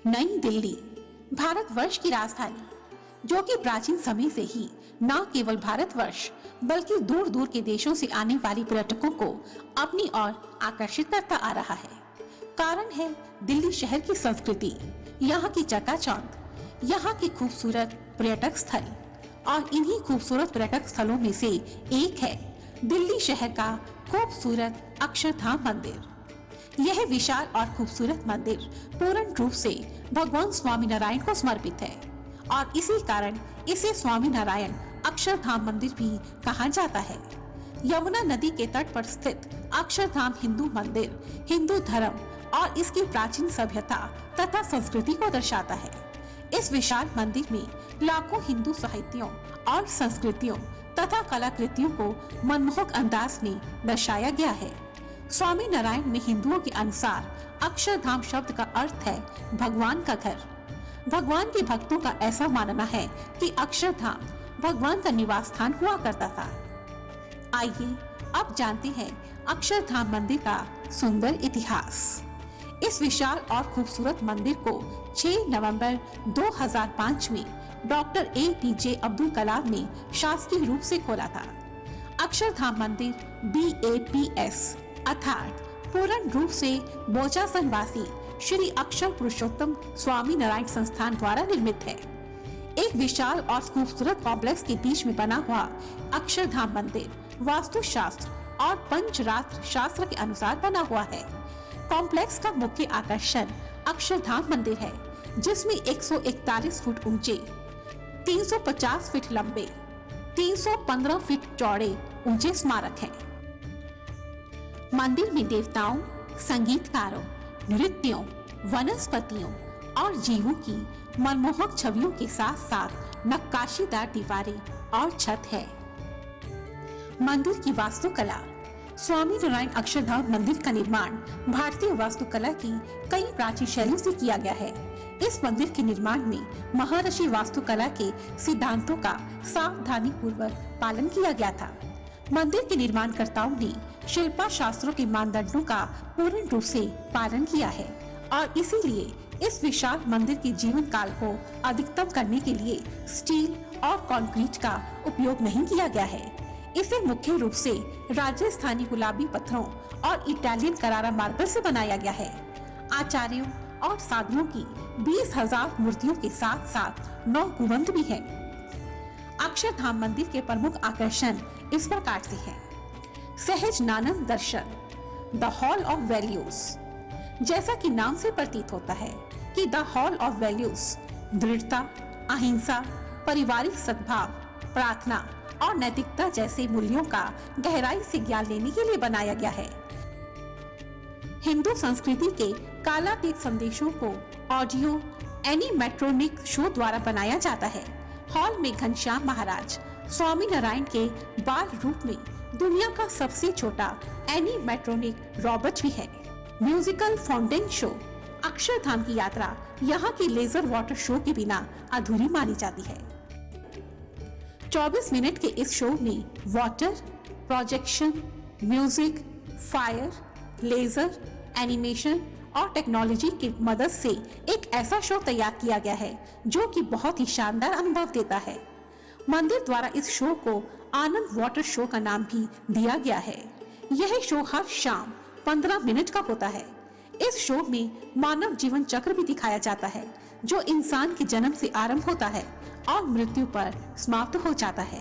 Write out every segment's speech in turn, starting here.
नई दिल्ली भारतवर्ष की राजधानी, जो कि प्राचीन समय से ही न केवल भारतवर्ष बल्कि दूर दूर के देशों से आने वाले पर्यटकों को अपनी ओर आकर्षित करता आ रहा है। कारण है दिल्ली शहर की संस्कृति, यहाँ की चकाचौंध, यहाँ की खूबसूरत पर्यटक स्थल। और इन्हीं खूबसूरत पर्यटक स्थलों में से एक है दिल्ली शहर का खूबसूरत अक्षरधाम मंदिर। यह विशाल और खूबसूरत मंदिर पूर्ण रूप से भगवान स्वामी नारायण को समर्पित है और इसी कारण इसे स्वामी नारायण अक्षरधाम मंदिर भी कहा जाता है। यमुना नदी के तट पर स्थित अक्षरधाम हिंदू मंदिर हिंदू धर्म और इसकी प्राचीन सभ्यता तथा संस्कृति को दर्शाता है। इस विशाल मंदिर में लाखों हिंदू साहित्यों और संस्कृतियों तथा कलाकृतियों को मनमोहक अंदाज में दर्शाया गया है। स्वामी नारायण में हिंदुओं के अनुसार अक्षरधाम शब्द का अर्थ है भगवान का घर। भगवान के भक्तों का ऐसा मानना है कि अक्षरधाम भगवान का निवास स्थान हुआ करता था। आइए अब जानते हैं अक्षरधाम मंदिर का सुंदर इतिहास। इस विशाल और खूबसूरत मंदिर को 6 नवंबर 2005 में डॉक्टर APJ अब्दुल कलाम ने शासकीय रूप से खोला था। अक्षरधाम मंदिर BAPS अर्थात पूर्ण रूप से बोचासन वासी श्री अक्षर पुरुषोत्तम स्वामी नारायण संस्थान द्वारा निर्मित है। एक विशाल और खूबसूरत कॉम्प्लेक्स के बीच में बना हुआ अक्षरधाम मंदिर वास्तुशास्त्र और पंचरात्र शास्त्र के अनुसार बना हुआ है। कॉम्प्लेक्स का मुख्य आकर्षण अक्षरधाम मंदिर है, जिसमें 141 फुट ऊंचे, 350 फीट लंबे, 315 फीट चौड़े ऊंचे स्मारक हैं। मंदिर में देवताओं, संगीतकारों, नृत्यों, वनस्पतियों और जीवों की मनमोहक छवियों के साथ साथ नक्काशीदार दीवारें और छत है। मंदिर की वास्तुकला। स्वामी नारायण अक्षरधाम मंदिर का निर्माण भारतीय वास्तुकला की कई प्राचीन शैलियों से किया गया है। इस मंदिर के निर्माण में महर्षि वास्तुकला के सिद्धांतों का सावधानी पूर्वक पालन किया गया था। मंदिर के निर्माणकर्ताओं ने शिल्पा शास्त्रों के मानदंडों का पूर्ण रूप से पालन किया है और इसीलिए इस विशाल मंदिर के जीवन काल को अधिकतम करने के लिए स्टील और कंक्रीट का उपयोग नहीं किया गया है। इसे मुख्य रूप से राजस्थानी गुलाबी पत्थरों और इटालियन करारा मार्बल से बनाया गया है। आचार्यों और साधुओं की 20,000 मूर्तियों के साथ साथ 9 गुंबद भी हैं। अक्षरधाम मंदिर के प्रमुख आकर्षण इस प्रकार से हैं। सहजानंद दर्शन, द हॉल ऑफ वैल्यूज। जैसा कि नाम से प्रतीत होता है कि द हॉल ऑफ वैल्यूज दृढ़ता, अहिंसा, पारिवारिक सद्भाव, प्रार्थना और नैतिकता जैसे मूल्यों का गहराई से ज्ञान लेने के लिए बनाया गया है। हिंदू संस्कृति के कालातीत संदेशों को ऑडियो एनिमेट्रोनिक शो द्वारा बनाया जाता है। हॉल में घनश्याम महाराज स्वामी नारायण के बाल रूप में दुनिया का सबसे छोटा एनिमेट्रोनिक रोबोट भी है। Musical fountain show. अक्षरधाम की यात्रा यहाँ की लेजर वाटर शो के बिना अधूरी मानी जाती है। 24 मिनट के इस शो में water, projection, music, fire, laser, animation और टेक्नोलॉजी की मदद से एक ऐसा शो तैयार किया गया है जो कि बहुत ही शानदार अनुभव देता है। मंदिर द्वारा इस शो को आनंद वाटर शो का नाम भी दिया गया है। यह शो हर शाम 15 मिनट का होता है। इस शो में मानव जीवन चक्र भी दिखाया जाता है, जो इंसान के जन्म से आरंभ होता है और मृत्यु पर समाप्त हो जाता है।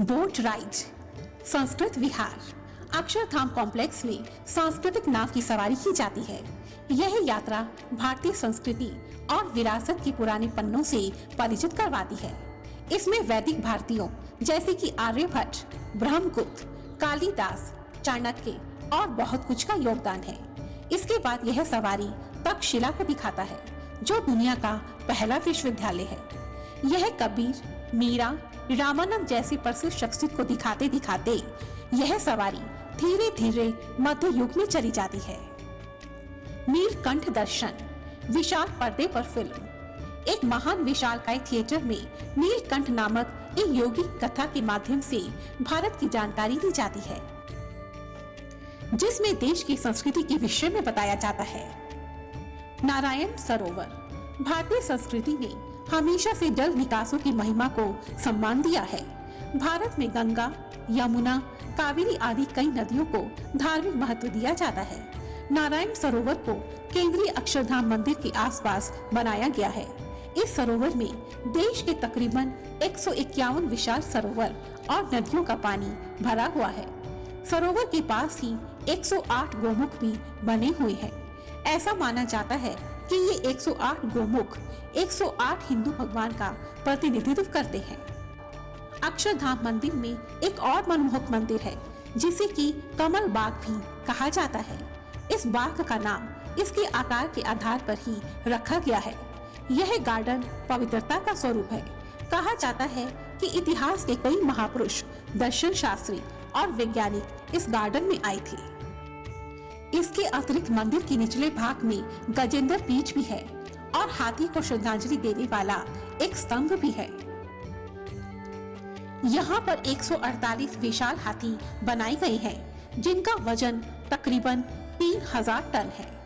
Boat ride. Sanskrit Vihar. Akshardham complex में सांस्कृतिक नाव की सवारी की जाती है। यह यात्रा भारतीय संस्कृति और विरासत के पुराने पन्नों से परिचित करवाती है। इसमें वैदिक भारतीयों जैसे कि आर्यभट्ट, ब्रह्मगुप्त, कालिदास, चाणक्य और बहुत कुछ का योगदान है। इसके बाद यह सवारी तक्षशिला को दिखाता है, जो दुनिया का पहला विश्वविद्यालय है। यह कबीर, मीरा, रामानंद जैसी प्रसिद्ध शख्सियत को दिखाते दिखाते यह सवारी धीरे धीरे मध्य युग में चली जाती है। नीलकंठ दर्शन। विशाल पर्दे पर फिल्म। एक महान विशालकाय थिएटर में नीलकंठ नामक एक यौगिक कथा के माध्यम से भारत की जानकारी दी जाती है, जिसमें देश की संस्कृति के विषय में बताया जाता है। नारायण सरोवर। भारतीय संस्कृति ने हमेशा से जल निकायों की महिमा को सम्मान दिया है। भारत में गंगा, यमुना, कावेरी आदि कई नदियों को धार्मिक महत्व दिया जाता है। नारायण सरोवर को केंद्रीय अक्षरधाम मंदिर के आसपास बनाया गया है। इस सरोवर में देश के तकरीबन 151 विशाल सरोवर और नदियों का पानी भरा हुआ है। सरोवर के पास ही 108 गोमुख भी बने हुए हैं। ऐसा माना जाता है कि ये 108 गोमुख 108 हिंदू भगवान का प्रतिनिधित्व करते हैं। अक्षरधाम मंदिर में एक और मनमोहक मंदिर है जिसे कि कमल बाग भी कहा जाता है। इस बाग का नाम इसके आकार के आधार पर ही रखा गया है। यह गार्डन पवित्रता का स्वरूप है। कहा जाता है कि इतिहास के कई महापुरुष, दर्शन शास्त्री और वैज्ञानिक इस गार्डन में आए थे। इसके अतिरिक्त मंदिर के निचले भाग में गजेंद्र पीठ भी है और हाथी को श्रद्धांजलि देने वाला एक स्तंभ भी है। यहाँ पर 148 विशाल हाथी बनाए गए हैं जिनका वजन तकरीबन 3000 टन है।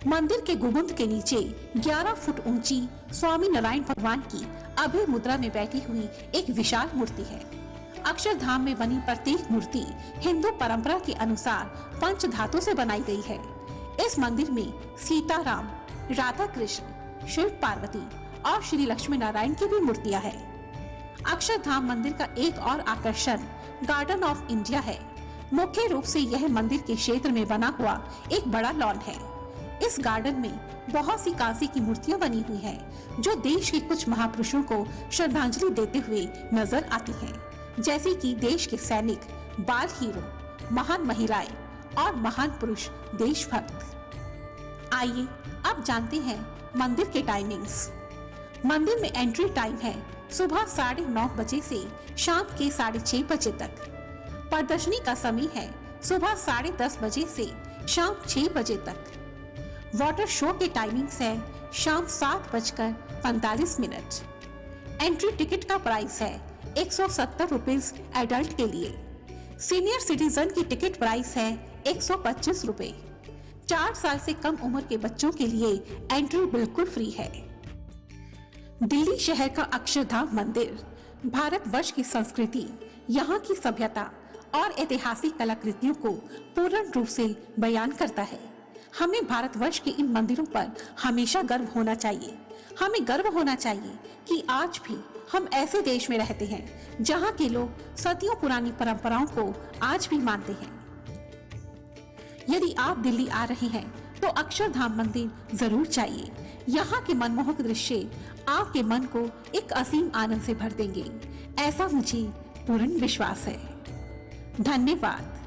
मंदिर के गुंबद के नीचे 11 फुट ऊंची स्वामी नारायण भगवान की अभय मुद्रा में बैठी हुई एक विशाल मूर्ति है। अक्षरधाम में बनी प्रत्येक मूर्ति हिंदू परंपरा के अनुसार पंच धातु से बनाई गई है। इस मंदिर में सीताराम, राधा कृष्ण, शिव पार्वती और श्री लक्ष्मी नारायण की भी मूर्तियां हैं। अक्षरधाम मंदिर का एक और आकर्षण गार्डन ऑफ इंडिया है। मुख्य रूप से यह मंदिर के क्षेत्र में बना हुआ एक बड़ा लॉन है। इस गार्डन में बहुत सी कांसे की मूर्तियां बनी हुई हैं, जो देश के कुछ महापुरुषों को श्रद्धांजलि देते हुए नजर आती हैं, जैसे कि देश के सैनिक, बाल हीरो, महान महिलाएं और महान पुरुष देशभक्त। आइए अब जानते हैं मंदिर के टाइमिंग्स। मंदिर में एंट्री टाइम है सुबह 9:30 बजे से शाम के 6:30 बजे तक। प्रदर्शनी का समय है सुबह 10:30 बजे से शाम 6 बजे तक। वाटर शो के टाइमिंग्स है शाम 7:45। एंट्री टिकट का प्राइस है 170 रुपीज एडल्ट के लिए। सीनियर सिटीजन की टिकट प्राइस है 125 रुपए। 4 साल से कम उम्र के बच्चों के लिए एंट्री बिल्कुल फ्री है। दिल्ली शहर का अक्षरधाम मंदिर भारतवर्ष की संस्कृति, यहाँ की सभ्यता और ऐतिहासिक कलाकृतियों को पूर्ण रूप से बयान करता है। हमें भारतवर्ष के इन मंदिरों पर हमेशा गर्व होना चाहिए। हमें गर्व होना चाहिए कि आज भी हम ऐसे देश में रहते हैं जहाँ के लोग सदियों पुरानी परंपराओं को आज भी मानते हैं। यदि आप दिल्ली आ रहे हैं तो अक्षरधाम मंदिर जरूर जाइए। यहाँ के मनमोहक दृश्य आपके मन को एक असीम आनंद से भर देंगे, ऐसा मुझे पूर्ण विश्वास है। धन्यवाद।